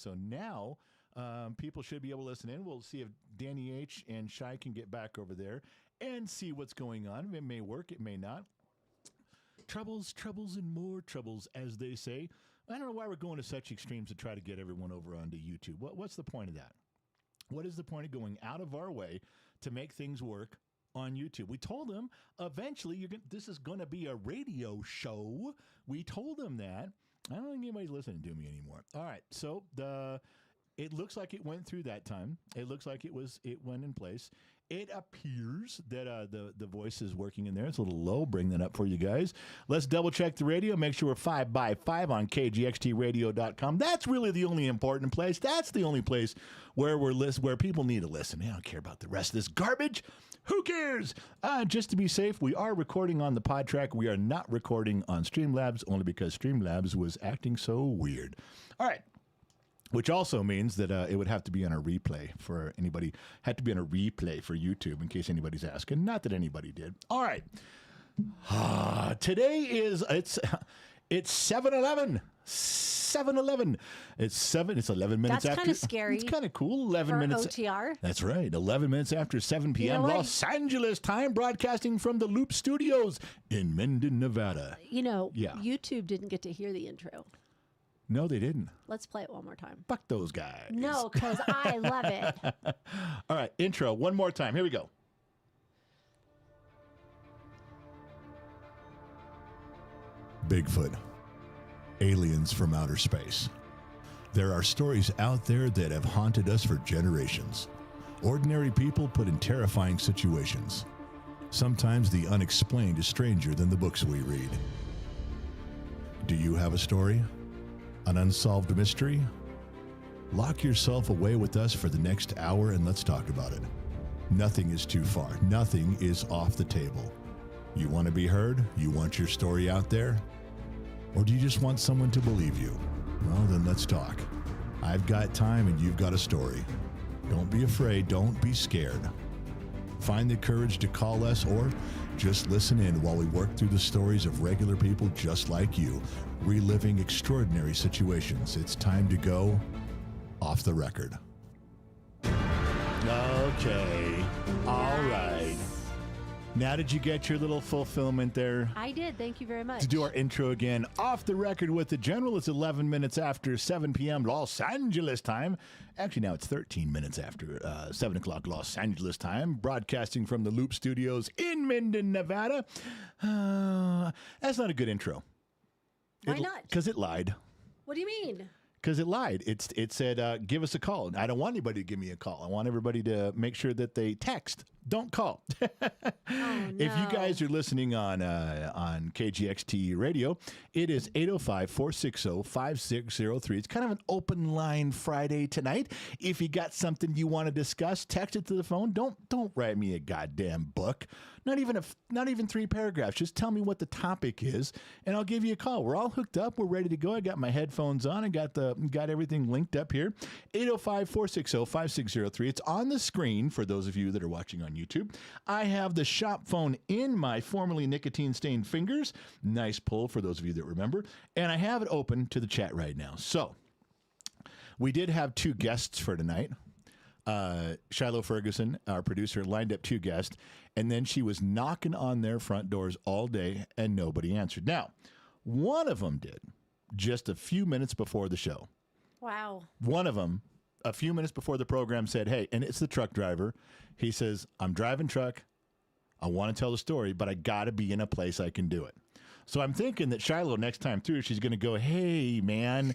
So now people should be able to listen in. We'll see if Danny H. and Shai can get back over there and see what's going on. It may work, it may not. Troubles, and more troubles, as they say. I don't know why we're going to such extremes to try to get everyone over onto YouTube. What's the point of that? What is the point of going out of our way to make things work on YouTube? We told them eventually this is going to be a radio show. We told them that. I don't think anybody's listening to me anymore. All right, so it looks like it went through that time. It looks like it went in place. It appears that the voice is working in there. It's a little low. Bring that up for you guys. Let's double check the radio. Make sure we're 5x5 on kgxtradio.com. That's really the only important place. That's the only place where where people need to listen. I don't care about the rest of this garbage. Who cares? Just to be safe, we are recording on the pod track. We are not recording on Streamlabs only because Streamlabs was acting so weird. All right. Which also means that it would have to be on a replay for anybody. Had to be on a replay for YouTube in case anybody's asking. Not that anybody did. All right. Today it's 7-Eleven. 7-Eleven. It's 11 minutes after. That's kind of scary. It's kind of cool. 11 for minutes. OTR. That's right. 11 minutes after 7 p.m. Los Angeles time, broadcasting from the Loop Studios in Minden, Nevada. YouTube didn't get to hear the intro. No, they didn't. Let's play it one more time. Fuck those guys. No, because I love it. All right, intro one more time. Here we go. Bigfoot. Aliens from outer space. There are stories out there that have haunted us for generations. Ordinary people put in terrifying situations. Sometimes the unexplained is stranger than the books we read. Do you have a story? An unsolved mystery? Lock yourself away with us for the next hour and let's talk about it. Nothing is too far. Nothing is off the table. You want to be heard? You want your story out there? Or do you just want someone to believe you? Well, then let's talk. I've got time and you've got a story. Don't be afraid. Don't be scared. Find the courage to call us or just listen in while we work through the stories of regular people just like you, reliving extraordinary situations. It's time to go off the record. Okay. All right. Now, did you get your little fulfillment there? I did. Thank you very much. To do our intro again, off the record with the general. It's 11 minutes after 7 p.m. Los Angeles time. Actually, now it's 13 minutes after 7 o'clock Los Angeles time. Broadcasting from the Loop Studios in Minden, Nevada. That's not a good intro. Why not? Because it lied. What do you mean? Because it lied. It said, give us a call. I don't want anybody to give me a call. I want everybody to make sure that they text. Don't call. Oh, no. If you guys are listening on KGXT radio, it is 805-460-5603. It's kind of an open line Friday tonight. If you got something you want to discuss, text it to the phone. Don't write me a goddamn book. Not even 3 paragraphs. Just tell me what the topic is, and I'll give you a call. We're all hooked up. We're ready to go. I got my headphones on. I got everything linked up here. 805-460-5603. It's on the screen for those of you that are watching on YouTube. I have the shop phone in my formerly nicotine-stained fingers. Nice pull for those of you that remember. And I have it open to the chat right now. So we did have 2 guests for tonight. Shiloh Ferguson, our producer, lined up 2 guests, and then she was knocking on their front doors all day, and nobody answered. Now, one of them did just a few minutes before the show. Wow. One of them, a few minutes before the program, said, hey, and it's the truck driver. He says, I'm driving truck. I want to tell the story, but I got to be in a place I can do it. So I'm thinking that Shiloh, next time through, she's going to go, hey, man,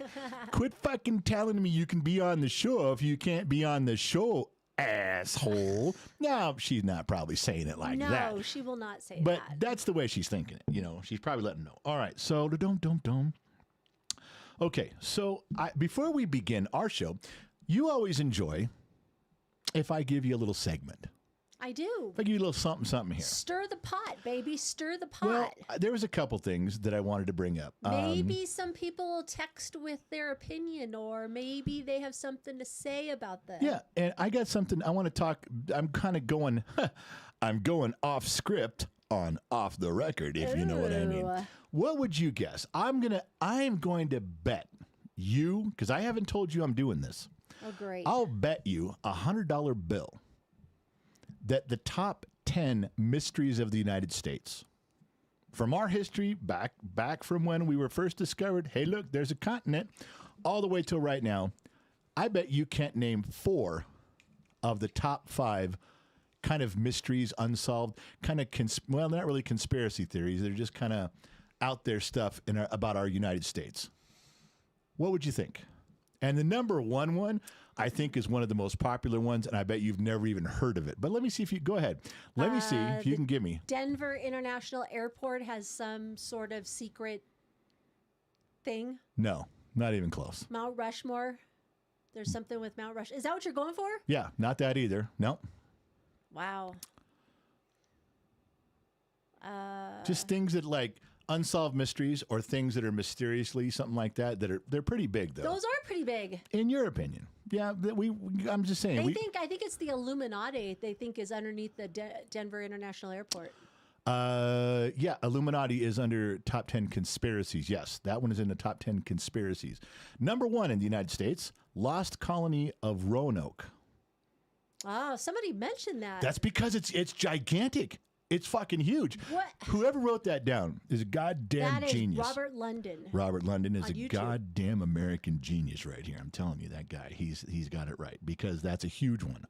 quit fucking telling me you can be on the show if you can't be on the show, asshole. Now, she's not probably saying it like that. No, she will not say but that. But that's the way she's thinking it. You know, she's probably letting them know. All right, so Okay, so before we begin our show, you always enjoy if I give you a little segment. I do. If I give you a little something here. Stir the pot, baby. Stir the pot. Well, there was a couple things that I wanted to bring up. Maybe some people will text with their opinion, or maybe they have something to say about this. Yeah, and I got something I want to talk. I'm kind of going, I'm going off script on off the record, if you know what I mean. What would you guess? I'm going to bet because I haven't told you I'm doing this. Oh, great. I'll bet you $100 bill that the top 10 mysteries of the United States, from our history back from when we were first discovered, hey, look, there's a continent, all the way till right now, I bet you can't name 4 of the top 5 kind of mysteries, unsolved, kind of, well, not really conspiracy theories. They're just kind of out there stuff about our United States. What would you think? And the number one, I think, is one of the most popular ones, and I bet you've never even heard of it. But let me see if you, go ahead. Let me see if you can give me. Denver International Airport has some sort of secret thing. No, not even close. Mount Rushmore. There's something with Mount Rushmore. Is that what you're going for? Yeah, not that either. No. Wow. Just things that like unsolved mysteries or things that are mysteriously something like that they're pretty big though. Those are pretty big. In your opinion. Yeah, I'm just saying. I think it's the Illuminati they think is underneath the Denver International Airport. Yeah, Illuminati is under top 10 conspiracies. Yes, that one is in the top 10 conspiracies. Number 1 in the United States, lost colony of Roanoke. Oh, somebody mentioned that. That's because it's gigantic. It's fucking huge. What? Whoever wrote that down is a goddamn genius. Robert London. Robert London is a YouTube. goddamn American genius right here. I'm telling you, that guy, he's got it right because that's a huge one.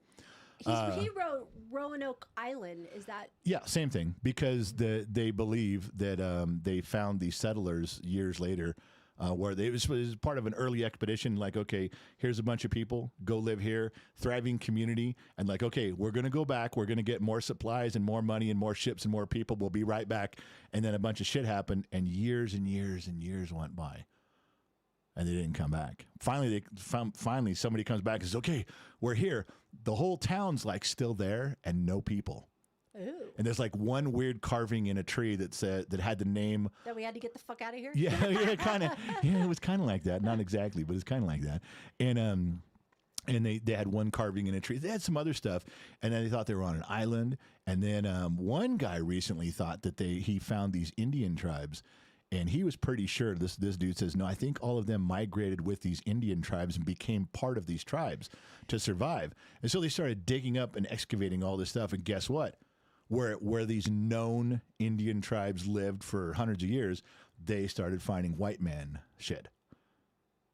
He wrote Roanoke Island. Is that? Yeah, same thing. Because they believe that they found these settlers years later, where it was part of an early expedition. Like, okay, here's a bunch of people, go live here, thriving community, and like, okay, we're gonna go back. We're gonna get more supplies and more money and more ships and more people. We'll be right back. And then a bunch of shit happened, and years and years and years went by. And they didn't come back. Finally, finally somebody comes back and says, okay, we're here. The whole town's like still there and no people. Ooh. And there's like one weird carving in a tree that had the name. That we had to get the fuck out of here? Yeah, kind of. Yeah, it was kind of like that. Not exactly, but it's kind of like that. And they had one carving in a tree. They had some other stuff. And then they thought they were on an island. And then one guy recently thought that he found these Indian tribes. And he was pretty sure, this dude says, no, I think all of them migrated with these Indian tribes and became part of these tribes to survive. And so they started digging up and excavating all this stuff. And guess what? Where these known Indian tribes lived for hundreds of years, they started finding white man shit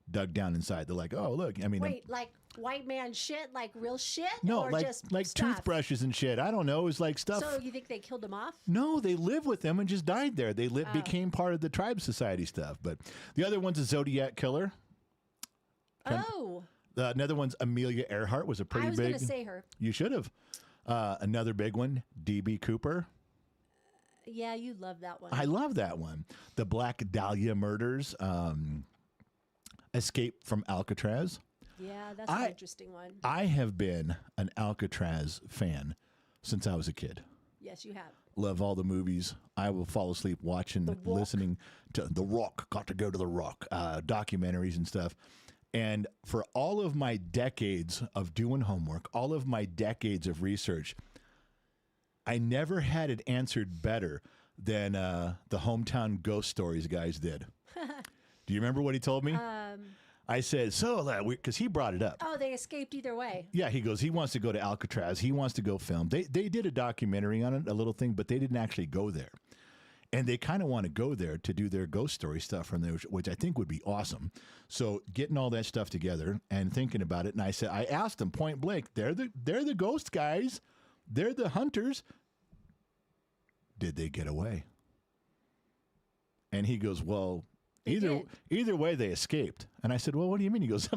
dug down inside. They're like, oh, look. I mean, wait, like white man shit, like real shit? No, or like just like stuff? toothbrushes and shit. I don't know. It was like stuff. So you think they killed them off? No, they lived with them and just died there. They became part of the tribe society stuff. But the other one's a Zodiac killer. Oh. Another one's Amelia Earhart was a pretty big. I was going to say her. You should have. Another big one, D.B. Cooper. Yeah, you love that one. I love that one. The Black Dahlia murders. Escape from Alcatraz. Yeah, that's an interesting one. I have been an Alcatraz fan since I was a kid. Yes, you have. Love all the movies. I will fall asleep watching, listening to The Rock. Got to go to The Rock. Documentaries and stuff. And for all of my decades of doing homework, all of my decades of research, I never had it answered better than the Hometown Ghost Stories guys did. Do you remember what he told me? I said, because he brought it up. Oh, they escaped either way. Yeah, he goes, he wants to go to Alcatraz. He wants to go film. They did a documentary on it, a little thing, but they didn't actually go there. And they kind of want to go there to do their ghost story stuff from there, which I think would be awesome. So getting all that stuff together and thinking about it, and I asked them point blank, they're the ghost guys. They're the hunters. Did they get away? And he goes, well, either way they escaped. And I said, well, what do you mean? He goes,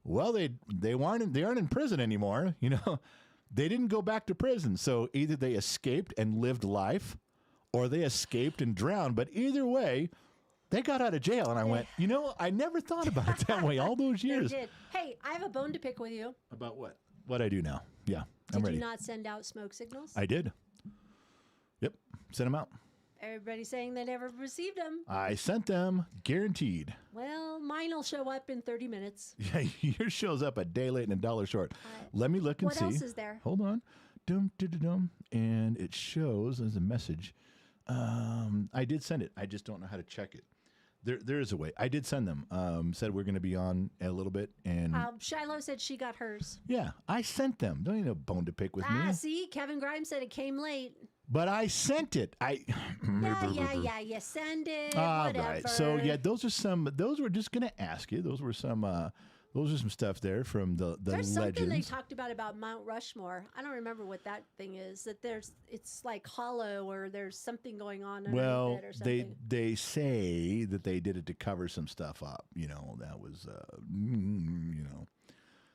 well, they aren't in prison anymore. You know, they didn't go back to prison. So either they escaped and lived life, or they escaped and drowned. But either way, they got out of jail. And I went, you know, I never thought about it that way all those years. They did. Hey, I have a bone to pick with you. About what? What I do now. Yeah, I'm ready. Did you not send out smoke signals? I did. Yep, sent them out. Everybody's saying they never received them. I sent them, guaranteed. Well, mine will show up in 30 minutes. Yeah, yours shows up a day late and a dollar short. Let me look and see. What else is there? Hold on. Dum. And it shows as a message. I did send it. I just don't know how to check it. There is a way. I did send them. Said we're going to be on in a little bit, and Shiloh said she got hers. yeah, I sent them. Don't even have a bone to pick with me. See, Kevin Grimes said it came late. But I sent it. Yeah. You send it. All whatever. right. So yeah, those are some. Those were just going to ask you. Those were some. Those are some stuff there from the There's legends. something they talked about Mount Rushmore. I don't remember what that thing is. That it's like hollow, or there's something going on underneath it or something. they say that they did it to cover some stuff up. That was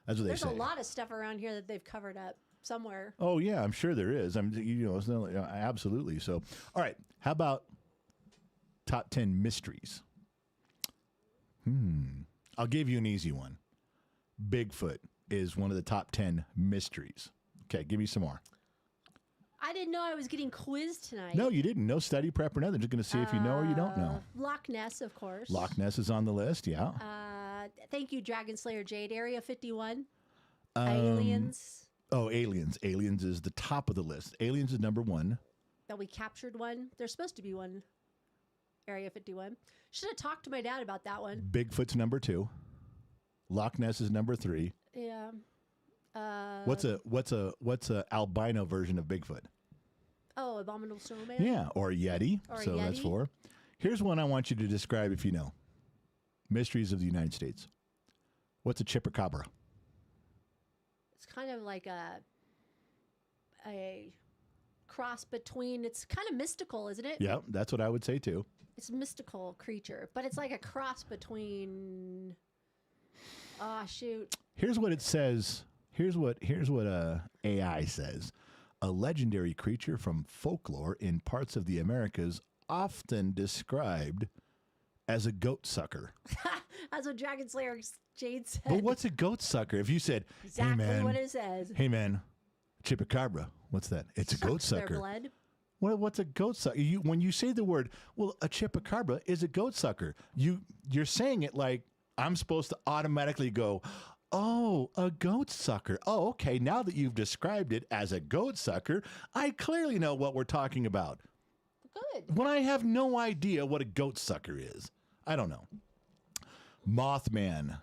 that's what they say. There's a lot of stuff around here that they've covered up somewhere. Oh yeah, I'm sure there is. It's absolutely. So, all right. How about top 10 mysteries? I'll give you an easy one. Bigfoot is one of the top 10 mysteries. Okay, give me some more. I didn't know I was getting quizzed tonight. No, you didn't. No study prep or nothing. Just going to see if you know or you don't know. Loch Ness, of course. Loch Ness is on the list, yeah. Thank you, Dragon Slayer Jade. Area 51. Aliens. Oh, aliens. Aliens is the top of the list. Aliens is number 1. That we captured one. There's supposed to be one. Area 51. Should have talked to my dad about that one. Bigfoot's number 2. Loch Ness is number 3. Yeah. What's a albino version of Bigfoot? Oh, Abominable Snowman? Yeah, or Yeti. That's 4. Here's one I want you to describe if you know. Mysteries of the United States. What's a chupacabra? It's kind of like a cross between, it's kind of mystical, isn't it? Yeah, that's what I would say too. It's a mystical creature, but it's like a cross between, shoot. Here's what it says. Here's what AI says. A legendary creature from folklore in parts of the Americas, often described as a goat sucker. That's what Dragon Slayer Jade said. But what's a goat sucker? If you said, exactly what it says. Hey man, chupacabra, what's that? It's a goat sucker. Their blood. What's a goat sucker? When you say the word, well, a chupacabra is a goat sucker. You're saying it like I'm supposed to automatically go, oh, a goat sucker. Oh, okay. Now that you've described it as a goat sucker, I clearly know what we're talking about. Good. When I have no idea what a goat sucker is, I don't know. Mothman.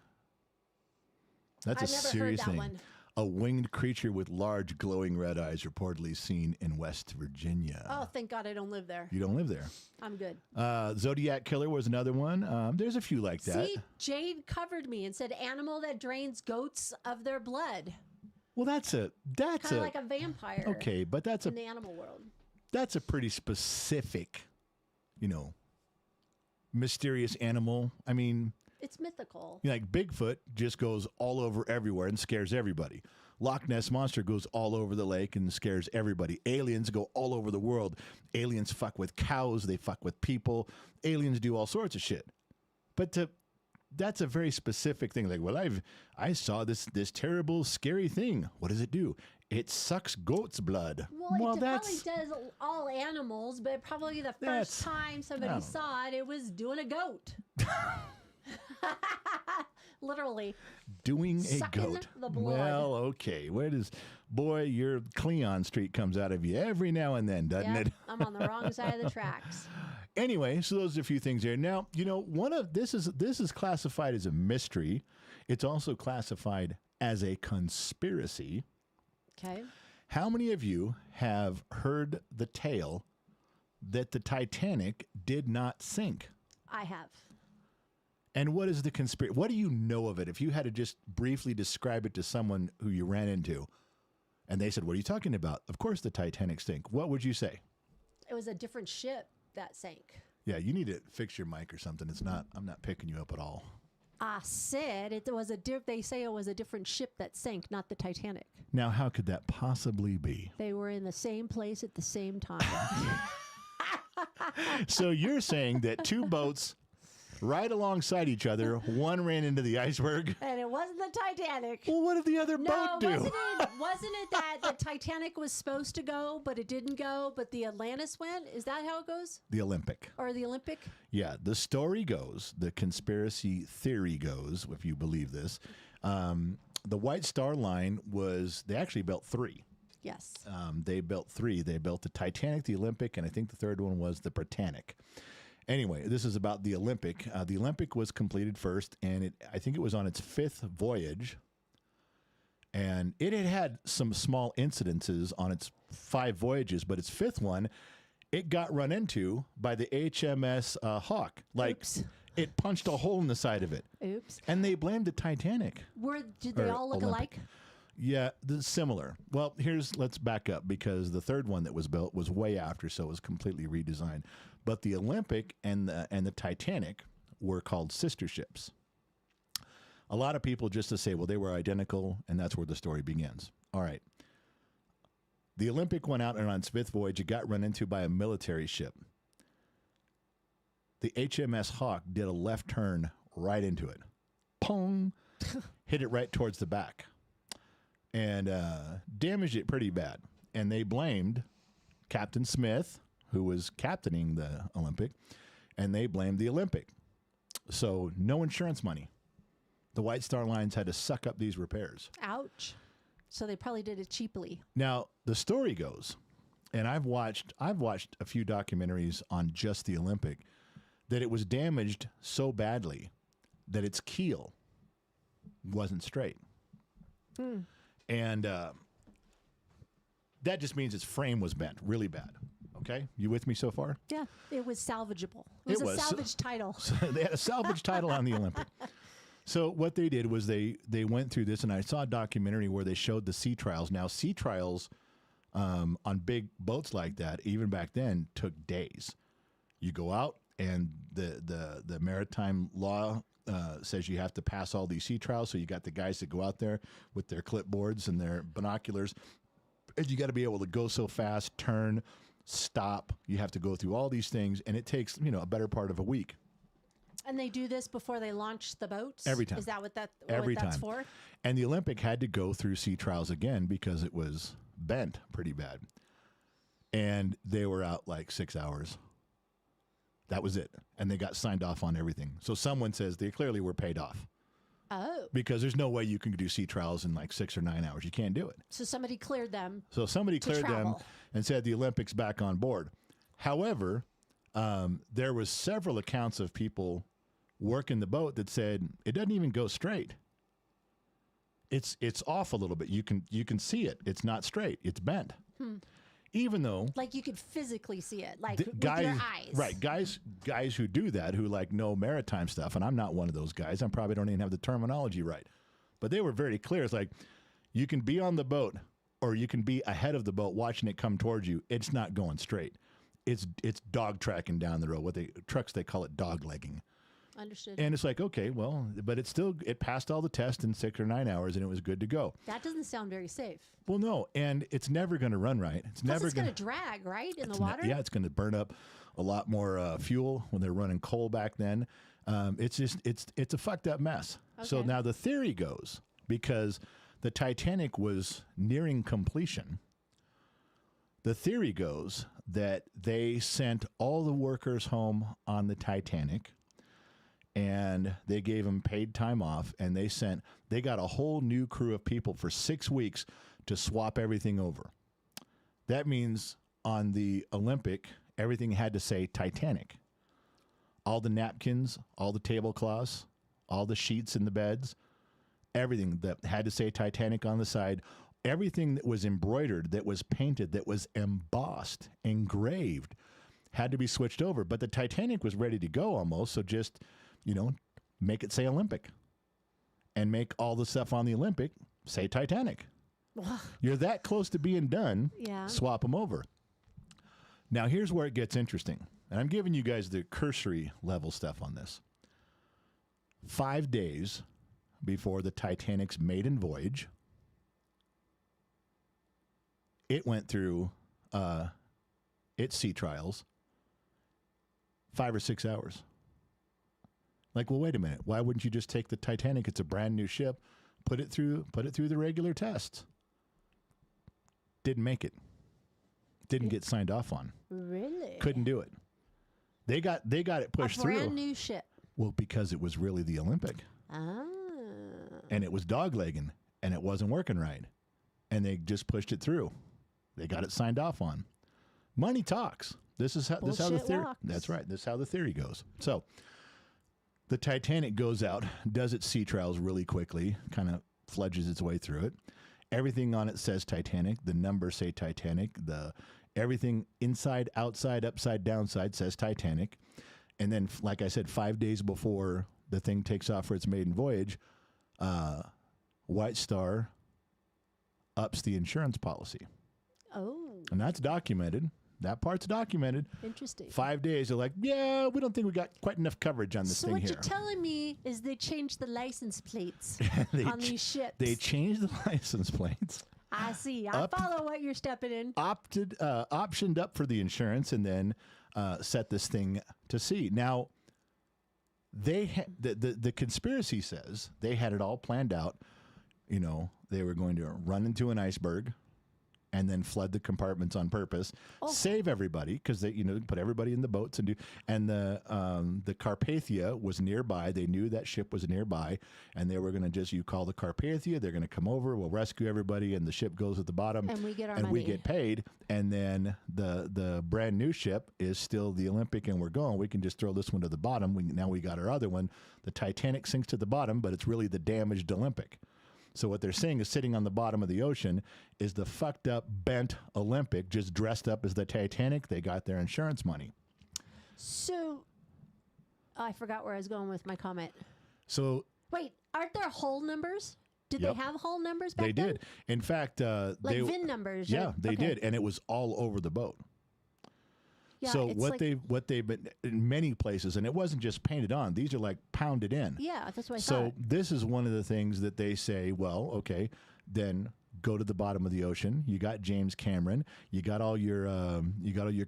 That's I've a never serious heard that thing. one. A winged creature with large glowing red eyes reportedly seen in West Virginia. Oh, thank God I don't live there. You don't live there. I'm good. Zodiac Killer was another one. There's a few like that. See, Jade covered me and said animal that drains goats of their blood. Well, that's kind of like a vampire. Okay, but that's in the animal world. That's a pretty specific, mysterious animal. I mean, it's mythical. Like Bigfoot just goes all over everywhere and scares everybody. Loch Ness Monster goes all over the lake and scares everybody. Aliens go all over the world. Aliens fuck with cows. They fuck with people. Aliens do all sorts of shit. But that's a very specific thing. Like, well, I saw this terrible, scary thing. What does it do? It sucks goat's blood. Well, it probably does all animals, but probably the first time somebody saw it, it was doing a goat. Literally. Doing a Sucking goat. The blood. Well, okay. Your Cleon Street comes out of you every now and then, doesn't it? I'm on the wrong side of the tracks. Anyway, so those are a few things there. Now, this is classified as a mystery. It's also classified as a conspiracy. Okay. How many of you have heard the tale that the Titanic did not sink? I have. And what is the conspiracy? What do you know of it? If you had to just briefly describe it to someone who you ran into and they said, what are you talking about? Of course the Titanic sank. What would you say? It was a different ship that sank. Yeah, you need to fix your mic or something. I'm not picking you up at all. I said it was they say it was a different ship that sank, not the Titanic. Now, how could that possibly be? They were in the same place at the same time. So you're saying that two boats right alongside each other, one ran into the iceberg. And it wasn't the Titanic. Well, what did the other boat do? Wasn't it that the Titanic was supposed to go, but it didn't go, but the Atlantis went? Is that how it goes? The Olympic. Or the Olympic? Yeah, the story goes, the conspiracy theory goes, if you believe this, the White Star Line they actually built 3. Yes. They built 3. They built the Titanic, the Olympic, and I think the third one was the Britannic. Anyway, this is about the Olympic. The Olympic was completed first, and I think it was on its 5th voyage. And it had some small incidences on its 5 voyages, but its 5th one, it got run into by the HMS Hawk. Like, Oops. it punched a hole in the side of it. Oops. And they blamed the Titanic. Did they all look Olympic. alike? Yeah, similar. Well, let's back up because the 3rd one that was built was way after, so it was completely redesigned. But the Olympic and the Titanic were called sister ships. A lot of people just to say, well, they were identical, and that's where the story begins. All right. The Olympic went out and on its 5th voyage, it got run into by a military ship. The HMS Hawk did a left turn right into it. Pong! Hit it right towards the back. And damaged it pretty bad. And they blamed Captain Smith, who was captaining the Olympic, and they blamed the Olympic. So no insurance money. The White Star Lines had to suck up these repairs. Ouch. So they probably did it cheaply. Now, the story goes, and I've watched a few documentaries on just the Olympic, that it was damaged so badly that its keel wasn't straight. And that just means its frame was bent really bad. Okay? You with me so far? Yeah. It was salvageable. It was a salvage title. So they had a salvage title on the Olympic. So what they did was they went through this, and I saw a documentary where they showed the sea trials. Now, sea trials on big boats like that, even back then, took days. You go out, and the maritime law says you have to pass all these sea trials. So you got the guys that go out there with their clipboards and their binoculars, and you got to be able to go so fast, turn, stop. You have to go through all these things, and it takes a better part of a week. And they do this before they launch the boats? Every time. Is that what that's time. for? And the Olympic had to go through sea trials again because it was bent pretty bad. And they were out like 6 hours. That was it. And they got signed off on everything. So someone says they clearly were paid off. Oh. Because there's no way you can do sea trials in like 6 or 9 hours. You can't do it. So somebody cleared them. So somebody cleared them and said the Olympics back on board. However, there was several accounts of people working the boat that said it doesn't even go straight. It's off a little bit. You can see it. It's not straight. It's bent. Even though, like, you could physically see it, like with guys, your eyes. Right. Guys who do that, who like know maritime stuff, and I'm not one of those guys. I probably don't even have the terminology right. But they were very clear. It's like you can be on the boat or you can be ahead of the boat watching it come towards you. It's not going straight. It's dog tracking down the road. Trucks, they call it dog legging. Understood. And it's like, okay, well, but it passed all the tests in 6 or 9 hours, and it was good to go. That doesn't sound very safe. Well, no, and it's never going to run right. It's never going to drag, right, in the water? Yeah, it's going to burn up a lot more fuel when they're running coal back then. It's a fucked up mess. Okay. So now the theory goes, because the Titanic was nearing completion, the theory goes that they sent all the workers home on the Titanic, and they gave them paid time off, and they got a whole new crew of people for 6 weeks to swap everything over. That means on the Olympic, everything had to say Titanic. All the napkins, all the tablecloths, all the sheets in the beds, everything that had to say Titanic on the side, everything that was embroidered, that was painted, that was embossed, engraved, had to be switched over. But the Titanic was ready to go almost, so just, make it say Olympic. And make all the stuff on the Olympic say Titanic. You're that close to being done, swap them over. Now, here's where it gets interesting. And I'm giving you guys the cursory level stuff on this. 5 days before the Titanic's maiden voyage, it went through its sea trials 5 or 6 hours. Like, well, wait a minute. Why wouldn't you just take the Titanic? It's a brand new ship. Put it through the regular tests. Didn't make it. Didn't get signed off on. Really? Couldn't do it. They got it pushed through. A brand new ship. Well, because it was really the Olympic. Ah. And it was doglegging, and it wasn't working right. And they just pushed it through. They got it signed off on. Money talks. This is how the Bullshit theory. walks. That's right. This is how the theory goes. So the Titanic goes out, does its sea trials really quickly, kind of fludges its way through it. Everything on it says Titanic. The numbers say Titanic. Everything inside, outside, upside, downside says Titanic. And then, like I said, 5 days before the thing takes off for its maiden voyage, White Star ups the insurance policy. Oh. And that's documented. That part's documented. Interesting. 5 days, they're like, yeah, we don't think we got quite enough coverage on this so thing what here. you're telling me is they changed the license plates on these ships. They changed the license plates. I see. I follow what you're stepping in. Optioned up for the insurance, and then set this thing to sea. Now, the conspiracy says they had it all planned out. You know, they were going to run into an iceberg and then flood the compartments on purpose, save everybody, because they, put everybody in the boats and the Carpathia was nearby. They knew that ship was nearby, and they were going to you call the Carpathia, they're going to come over, we'll rescue everybody, and the ship goes at the bottom, and we get our and money. we get paid, and then the brand new ship is still the Olympic, and we're going. We can just throw this one to the bottom. Now we got our other one. The Titanic sinks to the bottom, but it's really the damaged Olympic. So what they're saying is sitting on the bottom of the ocean is the fucked up, bent Olympic, just dressed up as the Titanic. They got their insurance money. So, I forgot where I was going with my comment. So wait, aren't there hull numbers? Did Yep. they have hull numbers back they then? did. In fact, Like VIN numbers? Yeah, right? they Okay. did, and it was all over the boat. Yeah, So it's what they've been in many places, and it wasn't just painted on; these are like pounded in. Yeah, that's what I So thought. this is one of the things that they say, well, okay, then go to the bottom of the ocean. You got James Cameron. You got all your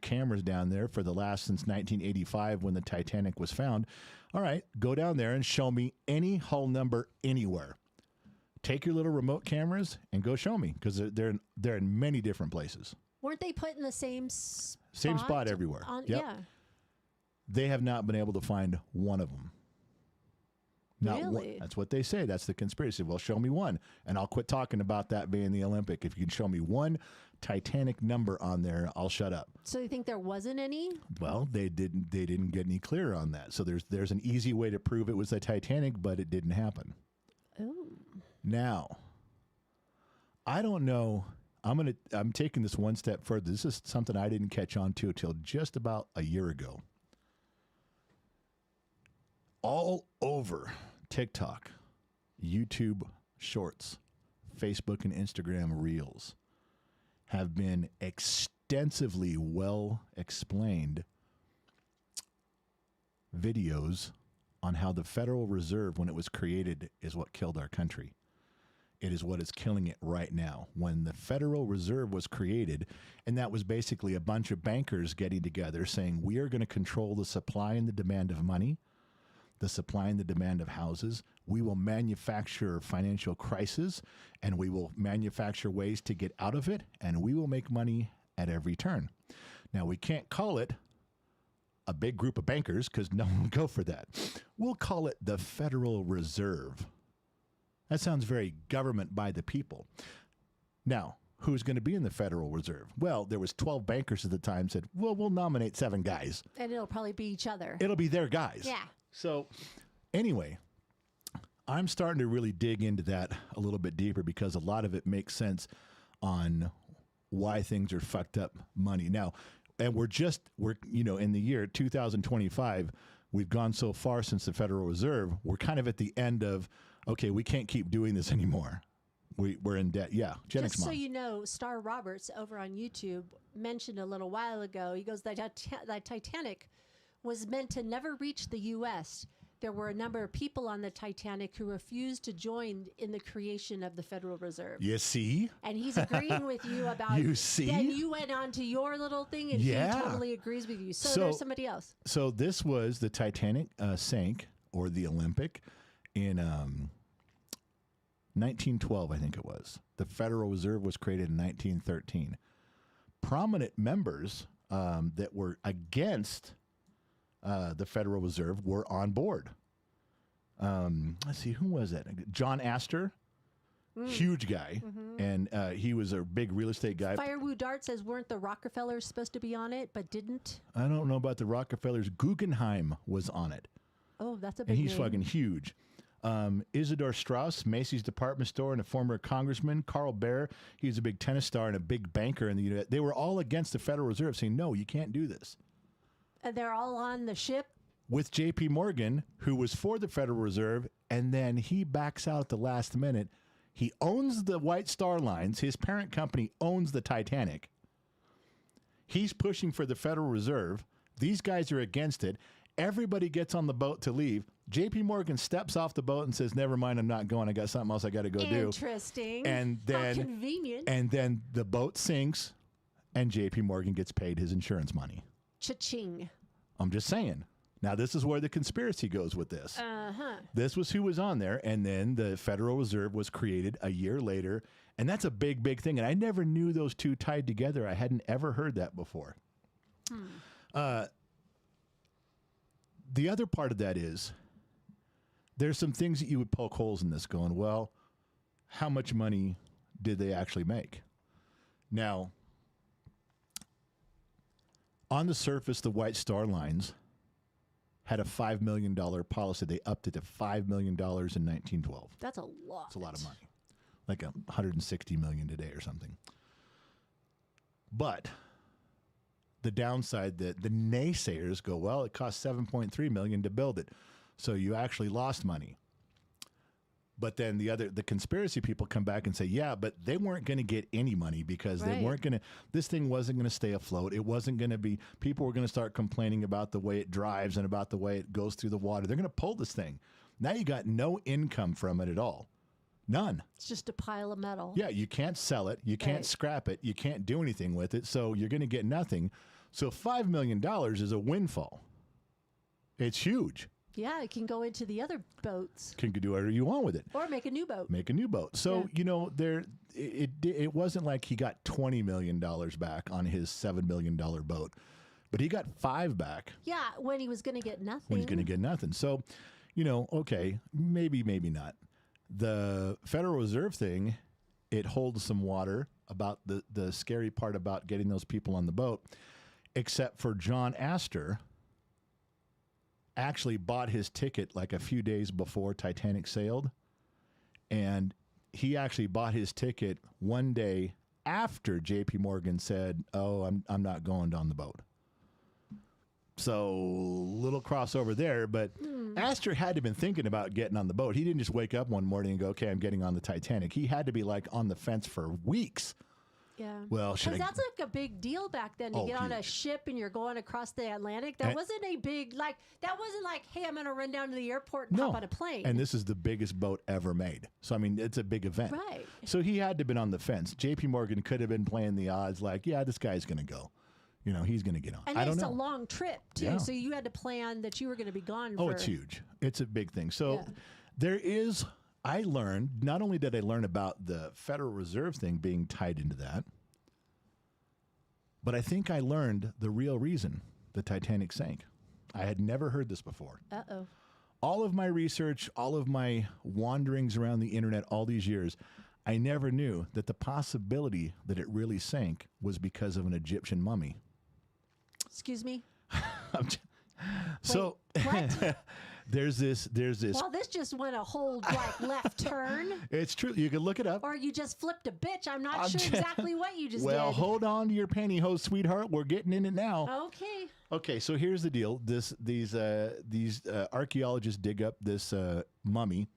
cameras down there for the last since 1985 when the Titanic was found. All right, go down there and show me any hull number anywhere. Take your little remote cameras and go show me, because they're in many different places. Weren't they put in the same spot everywhere. Yep. Yeah. They have not been able to find one of them. Not one. Really? That's what they say. That's the conspiracy. Well, show me one, and I'll quit talking about that being the Olympic. If you can show me one Titanic number on there, I'll shut up. So you think there wasn't any? Well, they didn't get any clearer on that. So there's an easy way to prove it was the Titanic, but it didn't happen. Oh. Now, I don't know. I'm taking this one step further. This is something I didn't catch on to till just about a year ago. All over TikTok, YouTube Shorts, Facebook and Instagram Reels have been extensively well explained videos on how the Federal Reserve, when it was created, is what killed our country. It is what is killing it right now. When the Federal Reserve was created, and that was basically a bunch of bankers getting together saying, we are going to control the supply and the demand of money, the supply and the demand of houses. We will manufacture financial crisis, and we will manufacture ways to get out of it, and we will make money at every turn. Now, we can't call it a big group of bankers because no one will go for that. We'll call it the Federal Reserve. That sounds very government by the people. Now, who's going to be in the Federal Reserve? Well, there was 12 bankers at the time said, well, we'll nominate 7 guys. And it'll probably be each other. It'll be their guys. Yeah. So anyway, I'm starting to really dig into that a little bit deeper because a lot of it makes sense on why things are fucked up money. Now, and we're in the year 2025, we've gone so far since the Federal Reserve, we're kind of at the end of, okay, we can't keep doing this anymore. We're in debt. Yeah. Just so you know, Star Roberts over on YouTube mentioned a little while ago, he goes, that Titanic was meant to never reach the U.S. There were a number of people on the Titanic who refused to join in the creation of the Federal Reserve. You see? And he's agreeing with you about You see? Then you went on to your little thing, and Yeah. he totally agrees with you. So there's somebody else. So this was the Titanic sank, or the Olympic, in 1912, I think it was. The Federal Reserve was created in 1913. Prominent members that were against the Federal Reserve were on board. Let's see, who was it? John Astor huge guy, and he was a big real estate guy. Firewoo Dart says, weren't the Rockefellers supposed to be on it, but didn't? I don't know about the Rockefellers. Guggenheim was on it. Oh, that's a And big he's name. fucking huge. Isidore Strauss, Macy's department store and a former congressman. Carl Baer, he's a big tennis star and a big banker in the United. They were all against the Federal Reserve, saying, no, you can't do this. And they're all on the ship? With J.P. Morgan, who was for the Federal Reserve, and then he backs out at the last minute. He owns the White Star Lines. His parent company owns the Titanic. He's pushing for the Federal Reserve. These guys are against it. Everybody gets on the boat to leave. J.P. Morgan steps off the boat and says, never mind, I'm not going. I got something else I got to go do. Interesting. And then, how convenient. And then the boat sinks, and J.P. Morgan gets paid his insurance money. Cha-ching. I'm just saying. Now, this is where the conspiracy goes with this. This was who was on there, and then the Federal Reserve was created a year later, and that's a big, big thing. And I never knew those two tied together. I hadn't ever heard that before. The other part of that is there's some things that you would poke holes in this going, well, how much money did they actually make? Now, on the surface, the White Star Lines had a $5 million policy. They upped it to $5 million in 1912. That's a lot. It's a lot of money. Like $160 million today or something. But the downside, that the naysayers go, well, it cost $7.3 million to build it. So you actually lost money. But then the conspiracy people come back and say, yeah, but they weren't going to get any money because they weren't going to, this thing wasn't going to stay afloat. It wasn't going to be, people were going to start complaining about the way it drives and about the way it goes through the water. They're going to pull this thing. Now you got no income from it at all. None. It's just a pile of metal. Yeah, you can't sell it. You can't scrap it. You can't do anything with it. So you're going to get nothing. So $5 million is a windfall. It's huge. Yeah, it can go into the other boats. Can do whatever you want with it. Or make a new boat. Make a new boat. So, you know, it wasn't like he got $20 million back on his $7 million boat, but he got $5 million back. Yeah, when he was going to get nothing. When he's going to get nothing. So, you know, okay, maybe not. The Federal Reserve thing, it holds some water about the scary part about getting those people on the boat, except for John Astor actually bought his ticket like a few days before Titanic sailed. And he actually bought his ticket one day after J.P. Morgan said, oh, I'm not going on the boat. So little crossover there, but Astor had to have been thinking about getting on the boat. He didn't just wake up one morning and go, okay, I'm getting on the Titanic. He had to be like on the fence for weeks. Yeah. Well, because that's like a big deal back then. You get on a ship and you're going across the Atlantic. That wasn't a big, like, that wasn't like, hey, I'm going to run down to the airport and hop on a plane. And this is the biggest boat ever made. So, I mean, it's a big event. Right. So he had to have been on the fence. J.P. Morgan could have been playing the odds like, yeah, this guy's going to go. You know, he's going to get on. And I don't it's know. a long trip, too. Yeah. So you had to plan that you were going to be gone for... it's huge. It's a big thing. So there is, I learned, not only did I learn about the Federal Reserve thing being tied into that, but I think I learned the real reason the Titanic sank. I had never heard this before. Uh-oh. All of my research, all of my wanderings around the internet all these years, I never knew that the possibility that it really sank was because of an Egyptian mummy. Excuse me? So what? there's this. Well, this just went a whole like left turn. It's true. You can look it up. Or you just flipped a bitch. I'm not sure exactly what you just did. Well, hold on to your pantyhose, sweetheart. We're getting in it now. Okay. Okay, so here's the deal. These archaeologists dig up this mummy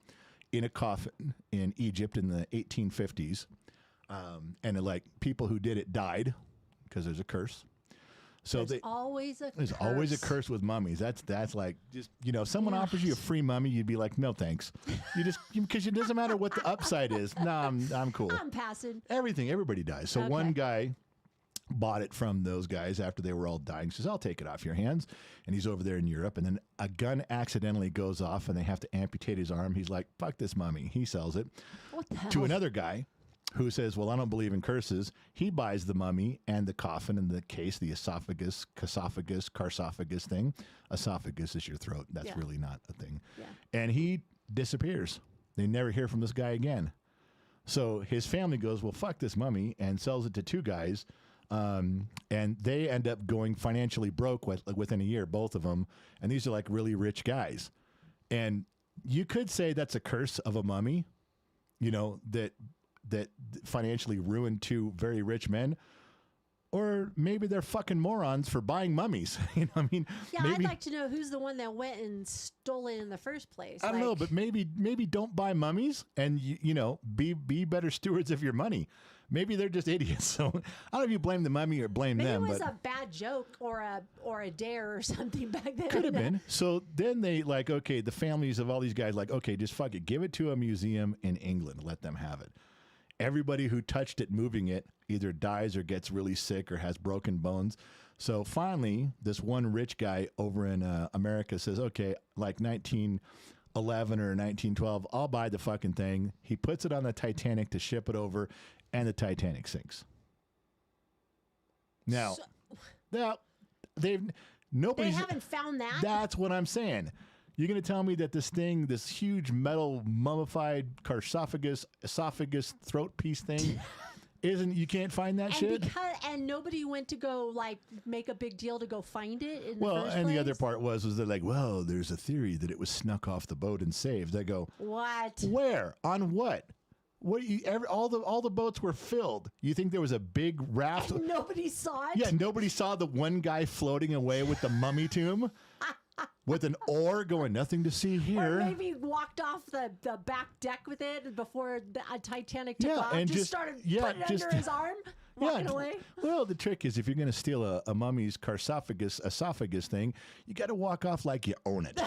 in a coffin in Egypt in the 1850s, and like people who did it died because there's a curse. So there's always a there's curse. always a curse with mummies. That's like, just, you know, if someone offers you a free mummy, you'd be like, no thanks. You just, because it doesn't matter what the upside is. No, I'm cool. I'm passing. Everybody dies. So one guy bought it from those guys after they were all dying. Says, I'll take it off your hands. And he's over there in Europe, and then a gun accidentally goes off and they have to amputate his arm. He's like, fuck this mummy. He sells it to another guy who says, well, I don't believe in curses. He buys the mummy and the coffin and the case, the esophagus, carsophagus thing. Esophagus is your throat. That's really not a thing. Yeah. And he disappears. They never hear from this guy again. So his family goes, well, fuck this mummy, and sells it to two guys. And they end up going financially broke within a year, both of them. And these are like really rich guys. And you could say that's a curse of a mummy, you know, that financially ruined two very rich men. Or maybe they're fucking morons for buying mummies. You know what I mean? Yeah, maybe, I'd like to know who's the one that went and stole it in the first place. I don't know, but maybe don't buy mummies and, you know, be better stewards of your money. Maybe they're just idiots. So I don't know if you blame the mummy or blame maybe them. it was but a bad joke or a dare or something back then. could have been. So then they like, okay, the families of all these guys like, okay, just fuck it. Give it to a museum in England. Let them have it. Everybody who touched it moving it either dies or gets really sick or has broken bones. So finally, this one rich guy over in America says, okay, like 1911 or 1912, I'll buy the fucking thing. He puts it on the Titanic to ship it over, and the Titanic sinks. Now, they haven't found that? That's what I'm saying. You're going to tell me that this thing, this huge metal mummified esophagus throat piece thing, you can't find that shit? And nobody went to go like make a big deal to go find it in the first and place? the other part was they're like, well, there's a theory that it was snuck off the boat and saved. I go, what? Where? On what? All the boats were filled. You think there was a big raft? And nobody saw it? Yeah, nobody saw the one guy floating away with the mummy tomb with an oar going, nothing to see here. Or maybe walked off the back deck with it before the Titanic took off. And just started putting it under his arm, walking away. Well, the trick is if you're going to steal a mummy's esophagus thing, you got to walk off like you own it.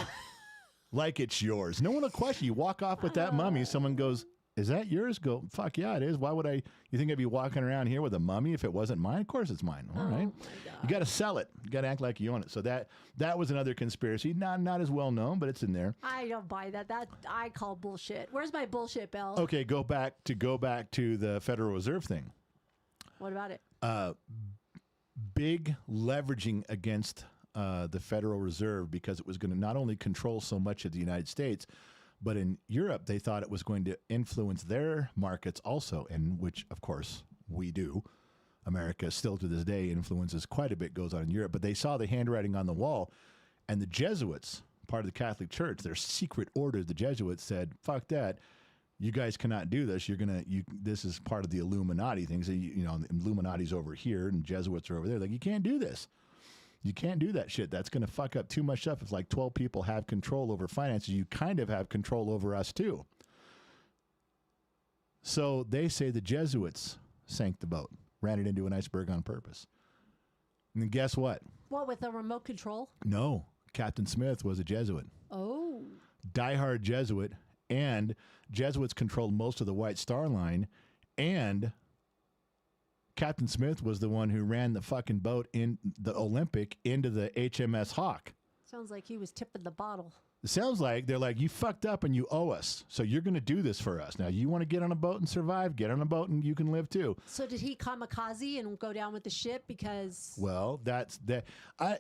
Like it's yours. No one will question you. Walk off with that mummy. Someone goes, is that yours? Go, fuck yeah, it is. Why would you think I'd be walking around here with a mummy if it wasn't mine? Of course it's mine. All right. You got to sell it. You got to act like you own it. So that was another conspiracy. Not as well known, but it's in there. I don't buy that. That I call bullshit. Where's my bullshit bell? Okay, go back to the Federal Reserve thing. What about it? Big leveraging against the Federal Reserve because it was going to not only control so much of the United States, but in Europe, they thought it was going to influence their markets also, and which, of course, we do. America still to this day influences quite a bit goes on in Europe, but they saw the handwriting on the wall, and the Jesuits, part of the Catholic Church, their secret order, the Jesuits said, fuck that. You guys cannot do this. This is part of the Illuminati things. You know, the Illuminati's over here and Jesuits are over there. Like, you can't do this. You can't do that shit. That's going to fuck up too much stuff. If like 12 people have control over finances, you kind of have control over us too. So they say the Jesuits sank the boat, ran it into an iceberg on purpose. And then guess what? What, with a remote control? No. Captain Smith was a Jesuit. Oh. Diehard Jesuit. And Jesuits controlled most of the White Star Line. And Captain Smith was the one who ran the fucking boat in the Olympic into the HMS Hawk. Sounds like he was tipping the bottle. It sounds like they're like, you fucked up and you owe us. So you're going to do this for us. Now, you want to get on a boat and survive? Get on a boat and you can live too. So did he kamikaze and go down with the ship because... Well, that's that.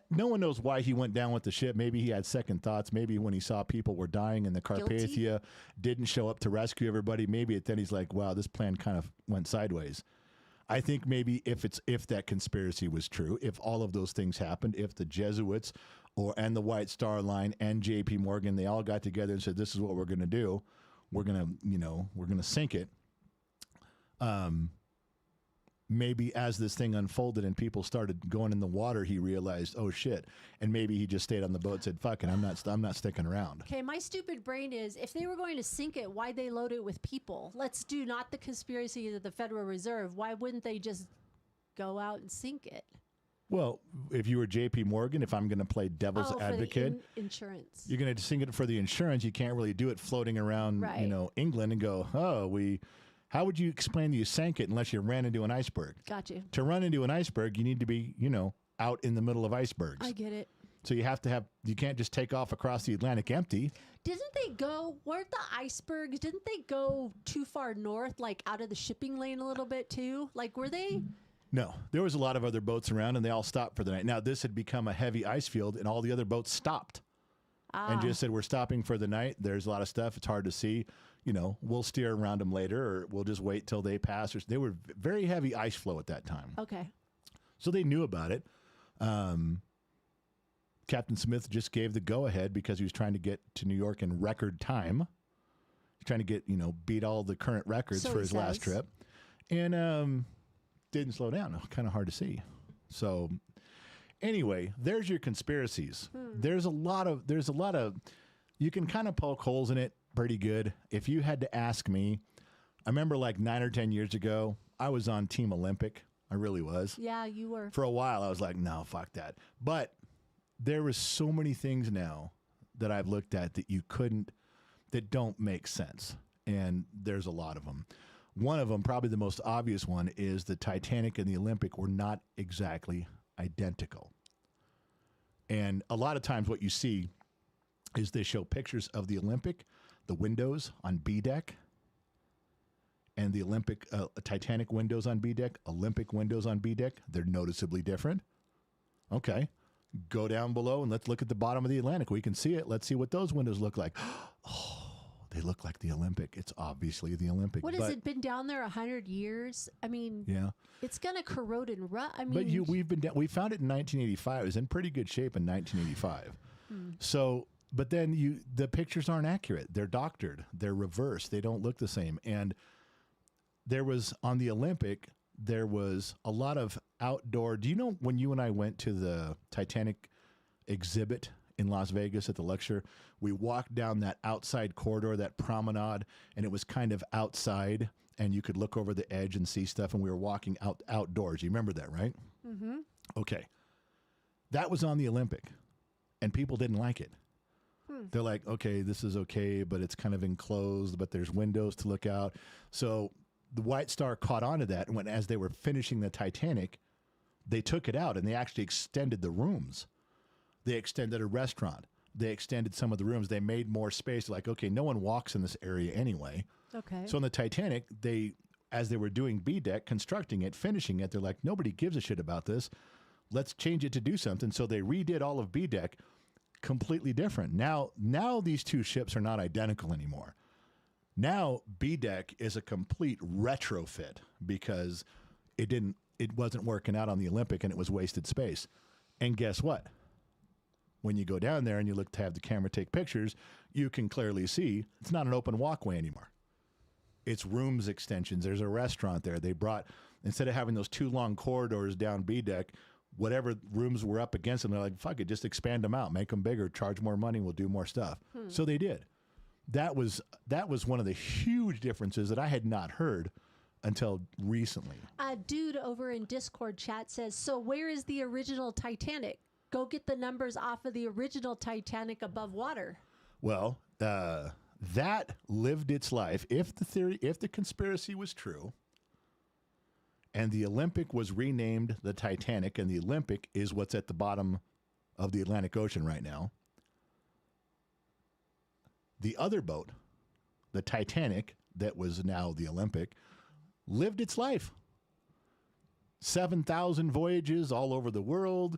No one knows why he went down with the ship. Maybe he had second thoughts. Maybe when he saw people were dying and the Carpathia didn't show up to rescue everybody. Maybe then he's like, wow, this plan kind of went sideways. I think maybe if that conspiracy was true, if all of those things happened, if the Jesuits and the White Star Line and J.P. Morgan, they all got together and said, this is what we're going to do. We're going to sink it. Maybe as this thing unfolded and people started going in the water, he realized, oh shit. And maybe he just stayed on the boat and said, fuck it, I'm not sticking around. Okay, my stupid brain is, if they were going to sink it, why'd they load it with people? Let's do not the conspiracy of the Federal Reserve. Why wouldn't they just go out and sink it? Well, if you were J.P. Morgan, if I'm going to play devil's advocate, for the insurance. You're going to sink it for the insurance. You can't really do it floating around, England and go, how would you explain that you sank it unless you ran into an iceberg? Got you. To run into an iceberg, you need to be, out in the middle of icebergs. I get it. So you can't just take off across the Atlantic empty. Weren't the icebergs, didn't they go too far north, like out of the shipping lane a little bit too? Like, were they? No, there was a lot of other boats around and they all stopped for the night. Now, this had become a heavy ice field and all the other boats stopped. and just said, we're stopping for the night. There's a lot of stuff. It's hard to see. You know, we'll steer around them later, or we'll just wait till they pass. They were very heavy ice flow at that time. Okay. So they knew about it. Captain Smith just gave the go-ahead because he was trying to get to New York in record time. He's trying to get, beat all the current records for his last trip. And didn't slow down. Kind of hard to see. So anyway, there's your conspiracies. There's a lot of, you can kind of poke holes in it pretty good. If you had to ask me, I remember like 9 or 10 years ago, I was on Team Olympic. I really was. Yeah, you were. For a while, I was like, no, fuck that. But there was so many things now that I've looked at that don't make sense. And there's a lot of them. One of them, probably the most obvious one, is the Titanic and the Olympic were not exactly identical. And a lot of times what you see is they show pictures of the Olympic, the windows on B deck, and the Olympic Titanic windows on B deck, Olympic windows on B deck. They're noticeably different. Okay. Go down below and let's look at the bottom of the Atlantic. We can see it. Let's see what those windows look like. Oh, they look like the Olympic. It's obviously the Olympic. What has it been down there 100 years? I mean, yeah, it's going to corrode and rot. I mean, but we found it in 1985. It was in pretty good shape in 1985. So, but then the pictures aren't accurate. They're doctored. They're reversed. They don't look the same. And there was on the Olympic, there was a lot of outdoor. Do you know when you and I went to the Titanic exhibit in Las Vegas at the lecture, we walked down that outside corridor, that promenade, and it was kind of outside, and you could look over the edge and see stuff, and we were walking outdoors. You remember that, right? Mm-hmm. Okay. That was on the Olympic, and people didn't like it. They're like, okay, this is okay, but it's kind of enclosed, but there's windows to look out. So the White Star caught on to that, and as they were finishing the Titanic, they took it out, and they actually extended the rooms. They extended a restaurant. They extended some of the rooms. They made more space. Like, okay, no one walks in this area anyway. Okay. So on the Titanic, as they were doing B deck, constructing it, finishing it, they're like, nobody gives a shit about this. Let's change it to do something. So they redid all of B deck, completely different. Now these two ships are not identical anymore. Now B deck is a complete retrofit because it wasn't working out on the Olympic and it was wasted space. And guess what? When you go down there and you look to have the camera take pictures, you can clearly see it's not an open walkway anymore. It's rooms extensions. There's a restaurant there. They brought, instead of having those two long corridors down B deck, whatever rooms were up against them, they're like, fuck it, just expand them out, make them bigger, charge more money, we'll do more stuff. So they did. That was one of the huge differences that I had not heard until recently. A dude over in Discord chat says, so where is the original Titanic? Go get the numbers off of the original Titanic above water. Well, that lived its life. If the conspiracy was true, and the Olympic was renamed the Titanic, and the Olympic is what's at the bottom of the Atlantic Ocean right now, the other boat, the Titanic, that was now the Olympic, lived its life. 7,000 voyages all over the world,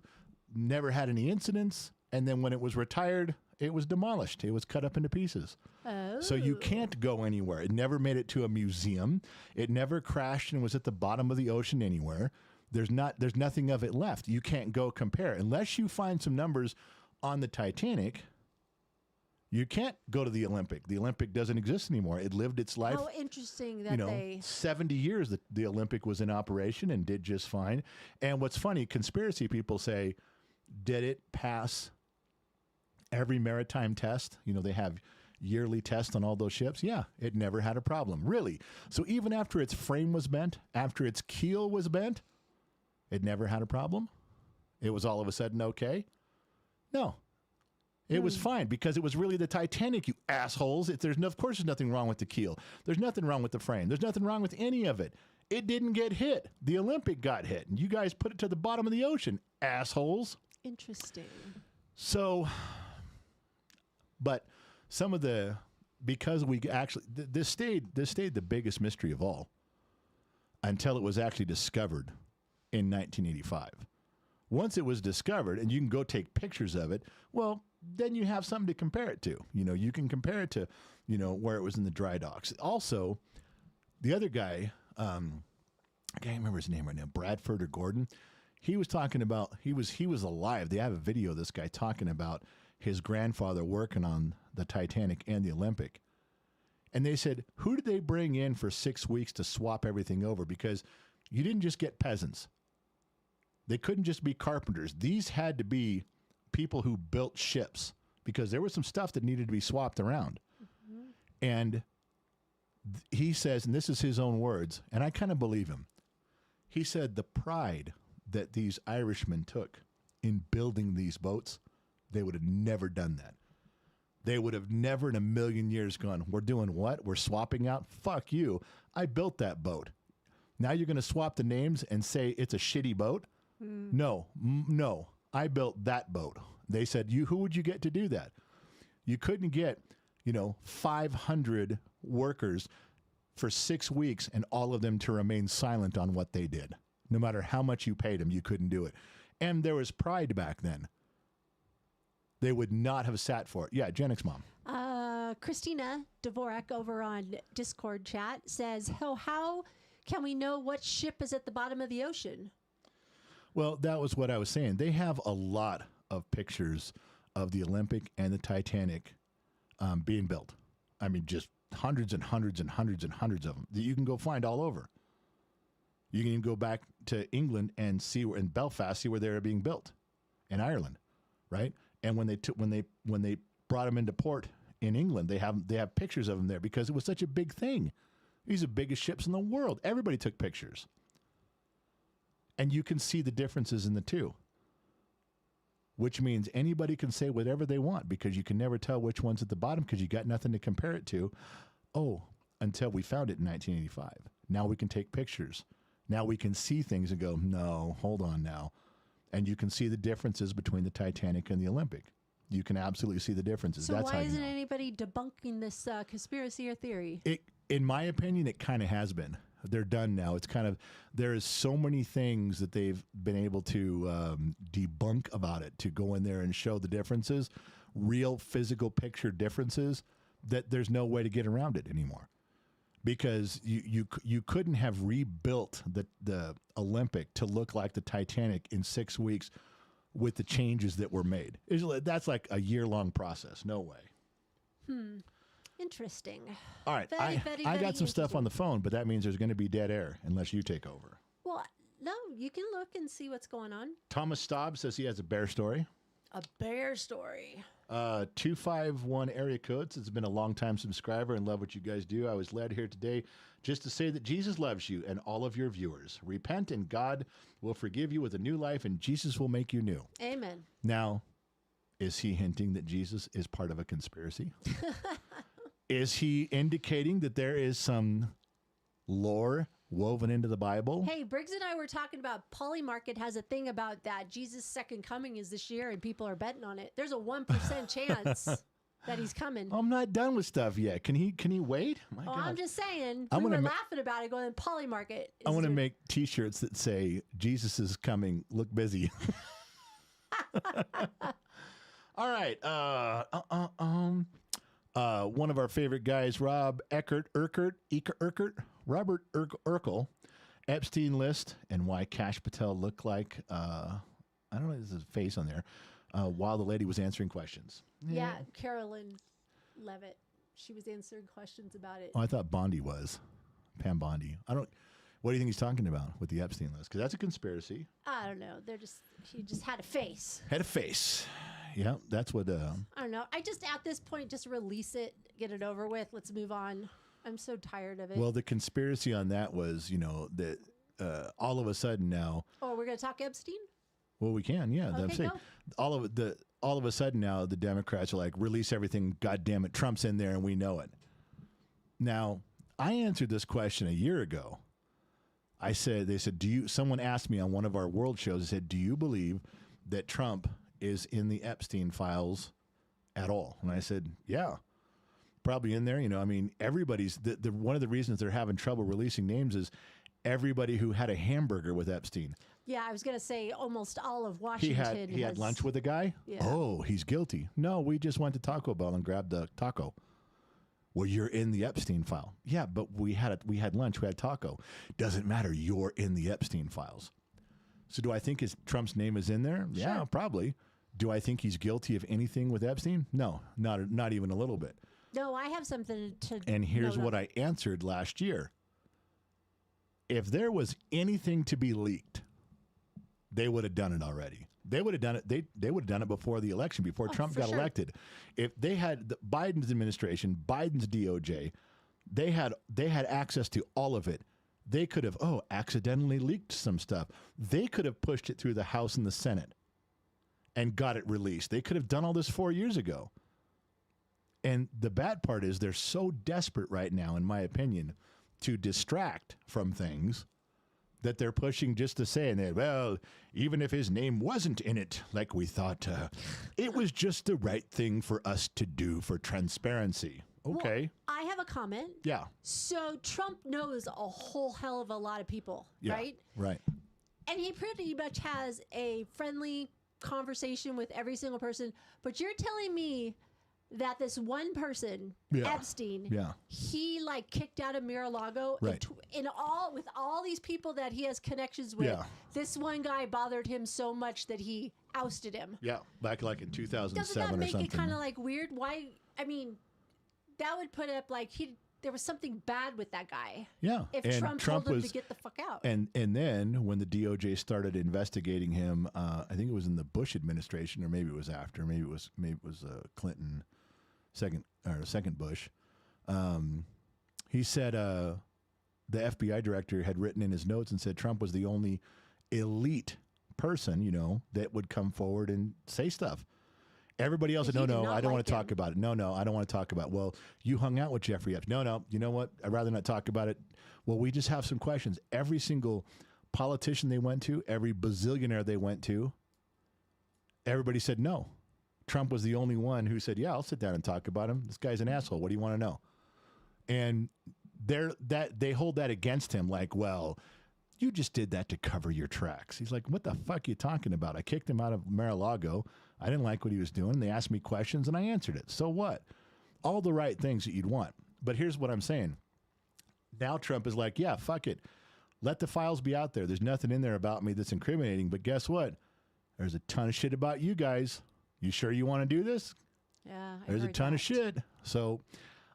never had any incidents, and then when it was retired, it was demolished. It was cut up into pieces. Oh. So you can't go anywhere. It never made it to a museum. It never crashed and was at the bottom of the ocean anywhere. There's nothing of it left. You can't go compare. Unless you find some numbers on the Titanic, you can't go to the Olympic. The Olympic doesn't exist anymore. It lived its life. How interesting that 70 years that the Olympic was in operation and did just fine. And what's funny, conspiracy people say, did it pass every maritime test? They have yearly tests on all those ships. Yeah, it never had a problem. Really. So even after its frame was bent, after its keel was bent, it never had a problem? It was all of a sudden okay? No. It was fine because it was really the Titanic, you assholes. Of course there's nothing wrong with the keel. There's nothing wrong with the frame. There's nothing wrong with any of it. It didn't get hit. The Olympic got hit. And you guys put it to the bottom of the ocean, assholes. Interesting. So, but some of because we actually, this stayed the biggest mystery of all until it was actually discovered in 1985. Once it was discovered, and you can go take pictures of it, well, then you have something to compare it to. You know, you can compare it to, you know, where it was in the dry docks. Also, the other guy, I can't remember his name right now, Bradford or Gordon. He was talking about, he was alive. They have a video of this guy talking about his grandfather working on the Titanic and the Olympic. And they said, who did they bring in for 6 weeks to swap everything over? Because you didn't just get peasants. They couldn't just be carpenters. These had to be people who built ships because there was some stuff that needed to be swapped around. Mm-hmm. And he says, and this is his own words, and I kind of believe him. He said the pride that these Irishmen took in building these boats, they would have never done that. They would have never in a million years gone, we're doing what? We're swapping out? Fuck you. I built that boat. Now you're going to swap the names and say it's a shitty boat? No, no. I built that boat. They said, who would you get to do that? You couldn't get, 500 workers for 6 weeks and all of them to remain silent on what they did. No matter how much you paid them, you couldn't do it. And there was pride back then. They would not have sat for it. Yeah, Jenix Mom. Christina Dvorak over on Discord chat says, how can we know what ship is at the bottom of the ocean? Well, that was what I was saying. They have a lot of pictures of the Olympic and the Titanic being built. I mean, just hundreds and hundreds and hundreds and hundreds of them that you can go find all over. You can even go back to England and see where in Belfast, see where they were being built, in Ireland, right? And when they brought them into port in England, they have pictures of them there because it was such a big thing. These are the biggest ships in the world. Everybody took pictures. And you can see the differences in the two, which means anybody can say whatever they want because you can never tell which one's at the bottom because you got nothing to compare it to. Oh, until we found it in 1985. Now we can take pictures. Now we can see things and go, no, hold on now. And you can see the differences between the Titanic and the Olympic. You can absolutely see the differences. So that's why how isn't anybody debunking this conspiracy or theory? In my opinion, it kind of has been. They're done now. It's kind of, there is so many things that they've been able to debunk about it, to go in there and show the differences, real physical picture differences, that there's no way to get around it anymore. Because you couldn't have rebuilt the Olympic to look like the Titanic in 6 weeks with the changes that were made. That's like a year-long process. No way. Interesting. All right. I got some stuff on the phone, but that means there's going to be dead air unless you take over. Well, no, you can look and see what's going on. Thomas Staub says he has a bear story. A bear story. 251 area codes. It's been a long-time subscriber and love what you guys do. I was led here today just to say that Jesus loves you and all of your viewers. Repent and God will forgive you with a new life and Jesus will make you new. Amen. Now, is he hinting that Jesus is part of a conspiracy? Is he indicating that there is some lore woven into the Bible? Hey, Briggs and I were talking about Polymarket has a thing about that Jesus' second coming is this year and people are betting on it. There's a 1% chance that he's coming. I'm not done with stuff yet. Can he wait? My God. I'm just saying. We were laughing about it going, Polymarket. I want to make T-shirts that say, Jesus is coming. Look busy. All right. One of our favorite guys, Robert Urkel, Epstein list, and why Kash Patel looked like, I don't know, there's his face on there, while the lady was answering questions. Yeah, Carolyn Levitt. She was answering questions about it. Oh, I thought Bondi was. Pam Bondi. What do you think he's talking about with the Epstein list? Because that's a conspiracy. I don't know. She just had a face. Had a face. Yeah, that's what... I don't know. I just, at this point, just release it, get it over with. Let's move on. I'm so tired of it. Well, the conspiracy on that was, that all of a sudden now... Oh, we're going to talk Epstein? Well, we can, yeah. Okay, I'm saying, all of a sudden now, the Democrats are like, release everything, God damn it, Trump's in there and we know it. Now, I answered this question a year ago. They said, someone asked me on one of our world shows, they said, do you believe that Trump is in the Epstein files at all? And I said, yeah, probably in there. Everybody's one of the reasons they're having trouble releasing names is everybody who had a hamburger with Epstein. Yeah, I was going to say almost all of He Washington. had lunch with a guy. Yeah. Oh, he's guilty. No, we just went to Taco Bell and grabbed a taco. Well, you're in the Epstein file. Yeah, but we had lunch. We had taco. Doesn't matter. You're in the Epstein files. So do I think Trump's name is in there? Sure. Yeah, probably. Do I think he's guilty of anything with Epstein? No, not even a little bit. No, I have something to. And here's note what on. I answered last year. If there was anything to be leaked, they would have done it already. They would have done it. They would have done it before the election, before Trump got elected. If they had Biden's administration, Biden's DOJ, they had access to all of it. They could have accidentally leaked some stuff. They could have pushed it through the House and the Senate and got it released. They could have done all this 4 years ago. And the bad part is they're so desperate right now, in my opinion, to distract from things that they're pushing just to say, and well, even if his name wasn't in it, like we thought, it was just the right thing for us to do for transparency. Okay. Well, I have a comment. Yeah. So Trump knows a whole hell of a lot of people, Yeah. right? Right. And he pretty much has a friendly conversation with every single person. But you're telling me that this one person, Yeah. Epstein, Yeah. he like kicked out of Mar-a-Lago, Right. and with all these people that he has connections with. Yeah. This one guy bothered him so much that he ousted him. Yeah. Back like in 2007 Doesn't that or make something. it kind of like weird? Why? I mean, that would put up like there was something bad with that guy. Yeah. If And Trump told him to get the fuck out. And then when the DOJ started investigating him, I think it was in the Bush administration, or maybe it was after. Maybe it was Clinton, second Bush. He said the FBI director had written in his notes and said Trump was the only elite person, that would come forward and say stuff. Everybody else said, He did no, not I don't like want to talk him. about it. No, I don't want to talk about it. Well, you hung out with Jeffrey Epstein. No, you know what? I'd rather not talk about it. Well, we just have some questions. Every single politician they went to, every bazillionaire they went to, everybody said no. Trump was the only one who said, yeah, I'll sit down and talk about him. This guy's an asshole. What do you want to know? And they hold that against him like, well, you just did that to cover your tracks. He's like, what the fuck are you talking about? I kicked him out of Mar-a-Lago. I didn't like what he was doing. They asked me questions and I answered it. So what? All the right things that you'd want. But here's what I'm saying. Now Trump is like, yeah, fuck it. Let the files be out there. There's nothing in there about me that's incriminating. But guess what? There's a ton of shit about you guys. You sure you want to do this? Yeah, There's a ton of shit. So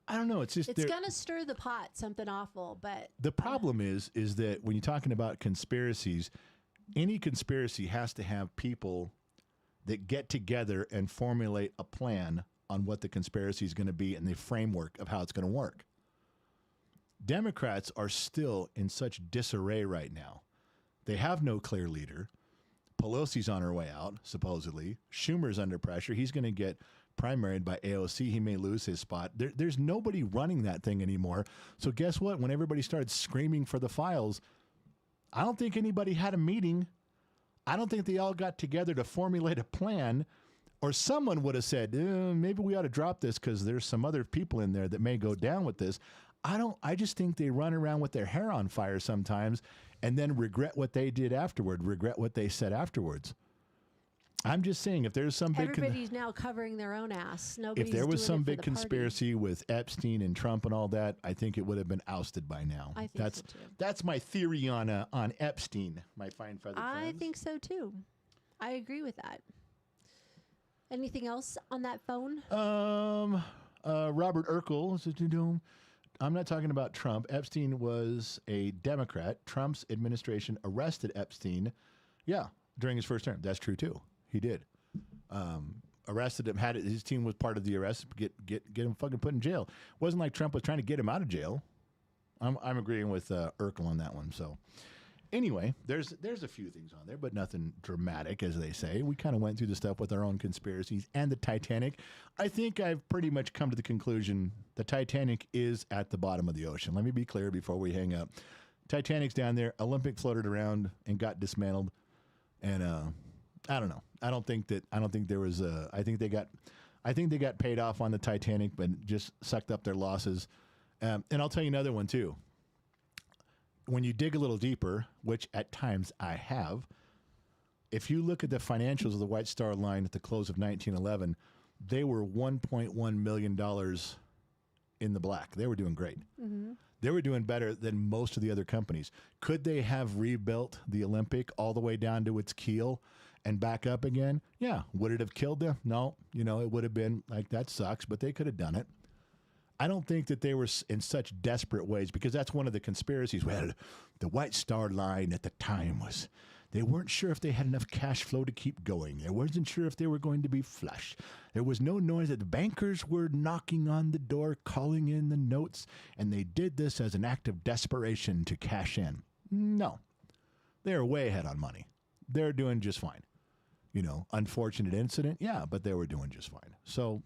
I don't know. It's just It's gonna stir the pot, something awful. But the problem is that when you're talking about conspiracies, any conspiracy has to have people that get together and formulate a plan on what the conspiracy is going to be and the framework of how it's going to work. Democrats are still in such disarray right now. They have no clear leader. Pelosi's on her way out, supposedly. Schumer's under pressure. He's going to get primaried by AOC. He may lose his spot. There's nobody running that thing anymore. So guess what? When everybody started screaming for the files, I don't think anybody had a meeting. I don't think they all got together to formulate a plan, or someone would have said, maybe we ought to drop this because there's some other people in there that may go down with this. I just think they run around with their hair on fire sometimes and then regret what they did afterward, regret what they said afterwards. I'm just saying, if there's some big... everybody's now covering their own ass. Nobody's if there was doing some it for big the party. conspiracy with Epstein and Trump and all that, I think it would have been ousted by now. I think so too. That's my theory on Epstein, my fine feathered I friends. think so too. I agree with that. Anything else on that phone? Robert Urkel. I'm not talking about Trump. Epstein was a Democrat. Trump's administration arrested Epstein. Yeah, during his first term. That's true too. He did. Arrested him. His team was part of the arrest. Get him fucking put in jail. It wasn't like Trump was trying to get him out of jail. I'm agreeing with Urkel on that one. So anyway, there's a few things on there, but nothing dramatic, as they say. We kind of went through the stuff with our own conspiracies and the Titanic. I think I've pretty much come to the conclusion the Titanic is at the bottom of the ocean. Let me be clear before we hang up. Titanic's down there. Olympic floated around and got dismantled. And I don't know. I don't think there was I think they got paid off on the Titanic, but just sucked up their losses. And I'll tell you another one too. when you dig a little deeper, which at times I have, if you look at the financials of the White Star Line at the close of 1911, they were $1.1 million in the black. They were doing great. Mm-hmm. They were doing better than most of the other companies. Could they have rebuilt the Olympic all the way down to its keel and back up again? Yeah. Would it have killed them? No. You know, it would have been like, that sucks, but they could have done it. I don't think that they were in such desperate ways, because that's one of the conspiracies. Well, the White Star Line at the time was, they weren't sure if they had enough cash flow to keep going. They wasn't sure if they were going to be flush. There was no noise that the bankers were knocking on the door, calling in the notes, and they did this as an act of desperation to cash in. No. They're way ahead on money. They're doing just fine. You know, unfortunate incident, yeah, but they were doing just fine. So,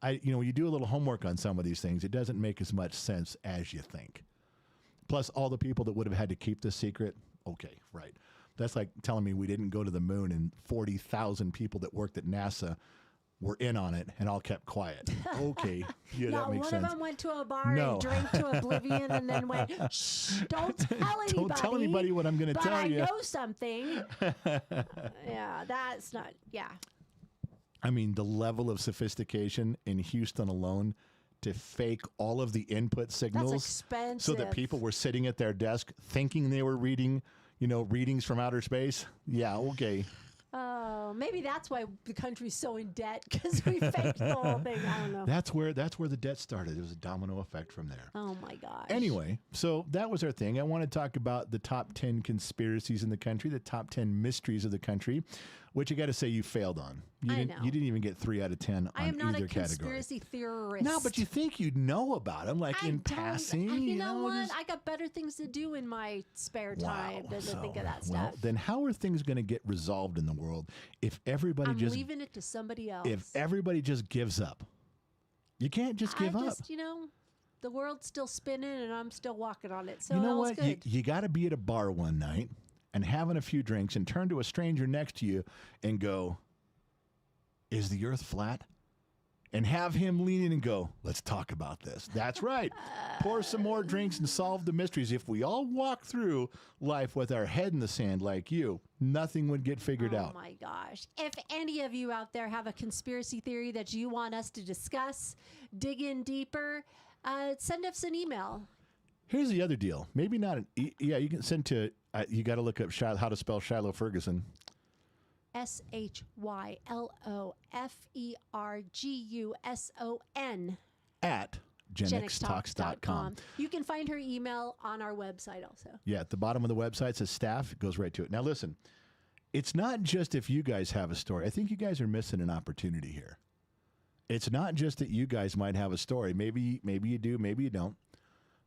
when you do a little homework on some of these things, it doesn't make as much sense as you think. Plus, all the people that would have had to keep this secret, okay, right. That's like telling me we didn't go to the moon and 40,000 people that worked at NASA were in on it and all kept quiet. Okay, yeah, that makes sense. Not one of them went to a bar and drank to oblivion and then went, shh, don't tell anybody. Don't tell anybody what I'm going to tell you. But I know something. Yeah, that's not, yeah. I mean, the level of sophistication in Houston alone to fake all of the input signals. That's expensive. So that people were sitting at their desk thinking they were reading, readings from outer space. Yeah, okay. Oh, maybe that's why the country's so in debt, because we faked the whole thing. I don't know. That's where the debt started. It was a domino effect from there. Oh, my gosh. Anyway, so that was our thing. I want to talk about the top 10 conspiracies in the country, the top 10 mysteries of the country, which you got to say you failed on. You didn't even get 3 out of 10 on either category. I am not a conspiracy theorist. No, but you think you'd know about them, like in passing. You know what? I got better things to do in my spare time than to think of that stuff. Well, then how are things going to get resolved in the world if everybody I'm leaving it to somebody else. If everybody just gives up? You can't just give up. The world's still spinning and I'm still walking on it. So you know what? Good. You got to be at a bar one night and having a few drinks and turn to a stranger next to you and go, is the earth flat? And have him lean in and go, let's talk about this. That's right. Pour some more drinks and solve the mysteries. If we all walk through life with our head in the sand like you, nothing would get figured out. Oh, my gosh. If any of you out there have a conspiracy theory that you want us to discuss, dig in deeper, send us an email. Here's the other deal. Maybe not. You can send to, you got to look up how to spell Shiloh Ferguson. SHYLOFERGUSON at GenXTalks.com. You can find her email on our website also. Yeah, at the bottom of the website it says staff. It goes right to it. Now listen, it's not just if you guys have a story. I think you guys are missing an opportunity here. It's not just that you guys might have a story. Maybe you do, maybe you don't.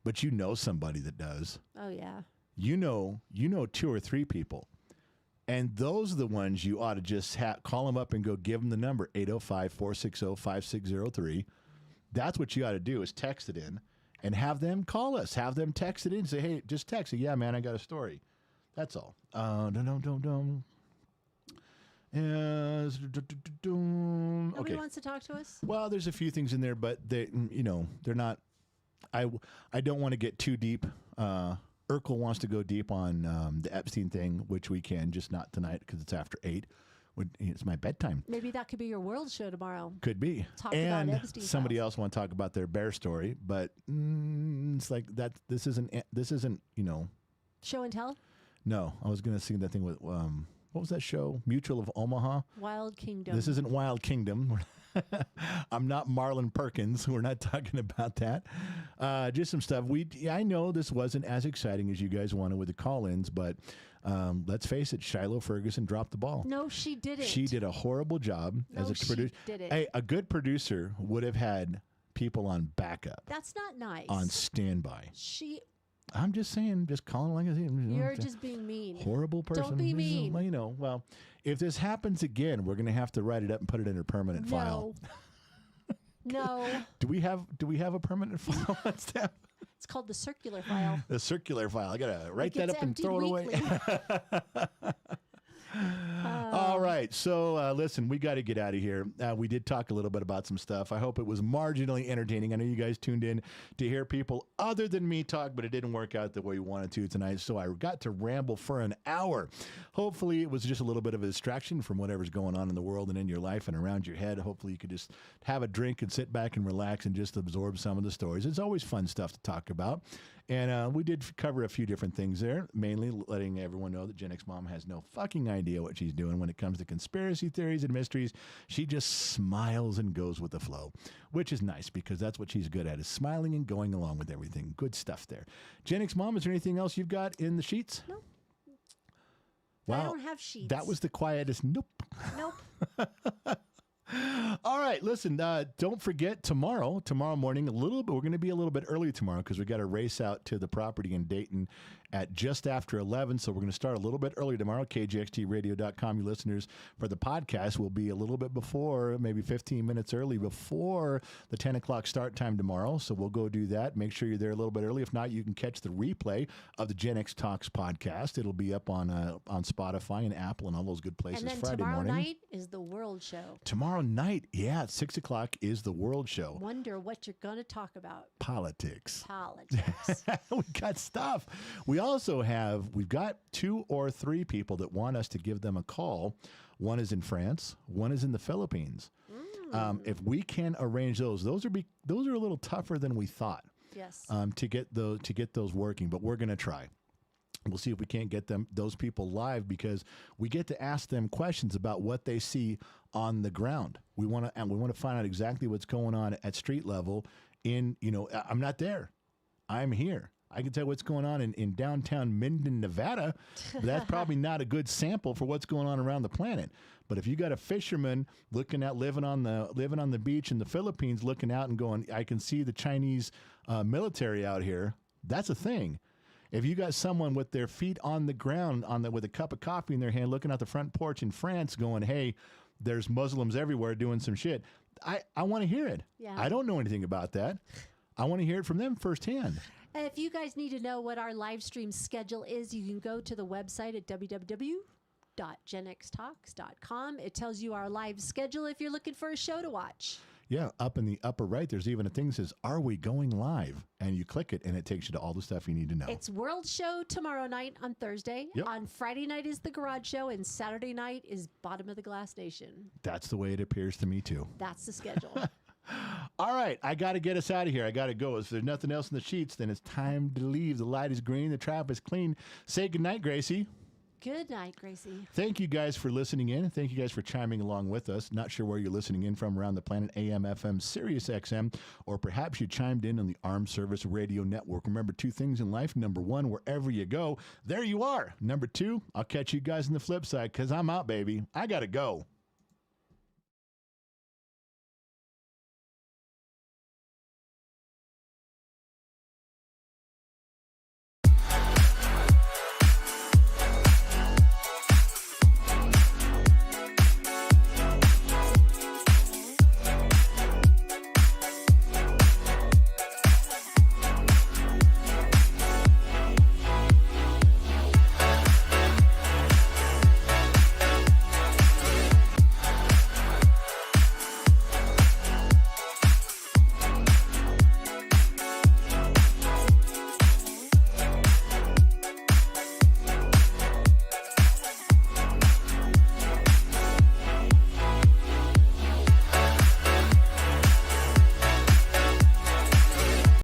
But you know somebody that does. Oh yeah. You know 2 or 3 people. And those are the ones you ought to just call them up and go give them the number, 805-460-5603. That's what you ought to do, is text it in and have them call us. Have them text it in and say, hey, just text it. Yeah, man, I got a story. That's all. Nobody Okay. wants to talk to us? Well, there's a few things in there, but they're not. I don't want to get too deep. Urkel wants to go deep on the Epstein thing, which we can, just not tonight because it's after 8. It's my bedtime. Maybe that could be your world show tomorrow. Could be. Talk about Epstein. Somebody else want to talk about their bear story, but it's like that. This isn't. Show and tell? No, I was going to sing that thing with what was that show? Mutual of Omaha. Wild Kingdom. This isn't Wild Kingdom. I'm not Marlon Perkins. We're not talking about that. Just some stuff. I know this wasn't as exciting as you guys wanted with the call-ins, but let's face it, Shiloh Ferguson dropped the ball. No, she didn't. She did a horrible job as a producer. Hey, a good producer would have had people on backup. That's not nice. On standby. I'm just saying, just calling like a... You're just being mean. Horrible person. Don't be mean. Well, if this happens again, we're going to have to write it up and put it in a permanent file. No. Do we have a permanent file on staff? It's called the circular file. The circular file. I got to write that up and throw it away. All All right. So, listen, we got to get out of here. We did talk a little bit about some stuff. I hope it was marginally entertaining. I know you guys tuned in to hear people other than me talk, but it didn't work out the way we wanted to tonight. So I got to ramble for an hour. Hopefully, it was just a little bit of a distraction from whatever's going on in the world and in your life and around your head. Hopefully, you could just have a drink and sit back and relax and just absorb some of the stories. It's always fun stuff to talk about. And we did cover a few different things there, mainly letting everyone know that Gen X Mom has no fucking idea what she's doing when it comes to conspiracy theories and mysteries. She just smiles and goes with the flow, which is nice because that's what she's good at, is smiling and going along with everything. Good stuff there. Gen X Mom, is there anything else you've got in the sheets? Nope. Wow. I don't have sheets. That was the quietest nope. Nope. All right, listen, don't forget tomorrow morning, we're going to be a little bit early tomorrow because we got to race out to the property in Dayton at just after 11. So we're going to start a little bit early tomorrow. KJXTradio.com, you listeners, for the podcast will be a little bit before, maybe 15 minutes early before the 10 o'clock start time tomorrow. So we'll go do that. Make sure you're there a little bit early. If not, you can catch the replay of the Gen X Talks podcast. It'll be up on Spotify and Apple and all those good places And then Friday tomorrow morning. night is the World Show. Tomorrow night, yeah, at 6 o'clock is the World Show. Wonder what you're going to talk about. Politics. We got stuff. We've got 2 or 3 people that want us to give them a call. One is in France. One is in the Philippines. If we can arrange those are a little tougher than we thought. Yes. To get those working, but we're going to try. We'll see if we can't get those people live because we get to ask them questions about what they see on the ground. We want to find out exactly what's going on at street level. I'm not there. I'm here. I can tell what's going on in downtown Minden, Nevada. But that's probably not a good sample for what's going on around the planet. But if you got a fisherman living on the beach in the Philippines, looking out and going, I can see the Chinese military out here. That's a thing. If you got someone with their feet on the ground with a cup of coffee in their hand, looking out the front porch in France, going, "Hey, there's Muslims everywhere doing some shit," I want to hear it. Yeah. I don't know anything about that. I want to hear it from them firsthand. If you guys need to know what our live stream schedule is, you can go to the website at www.genxtalks.com. It tells you our live schedule if you're looking for a show to watch. Yeah, up in the upper right, there's even a thing that says, "Are we going live?" And you click it, and it takes you to all the stuff you need to know. It's World Show tomorrow night on Thursday. Yep. On Friday night is the Garage Show, and Saturday night is Bottom of the Glass Nation. That's the way it appears to me, too. That's the schedule. All right, I got to get us out of here. I got to go. If there's nothing else in the sheets, then it's time to leave. The light is green. The trap is clean. Say goodnight, Gracie. Good night, Gracie. Thank you guys for listening in. Thank you guys for chiming along with us. Not sure where you're listening in from around the planet, AM, FM, Sirius XM, or perhaps you chimed in on the Armed Service Radio Network. Remember 2 things in life. Number 1, wherever you go, there you are. Number 2, I'll catch you guys on the flip side because I'm out, baby. I got to go.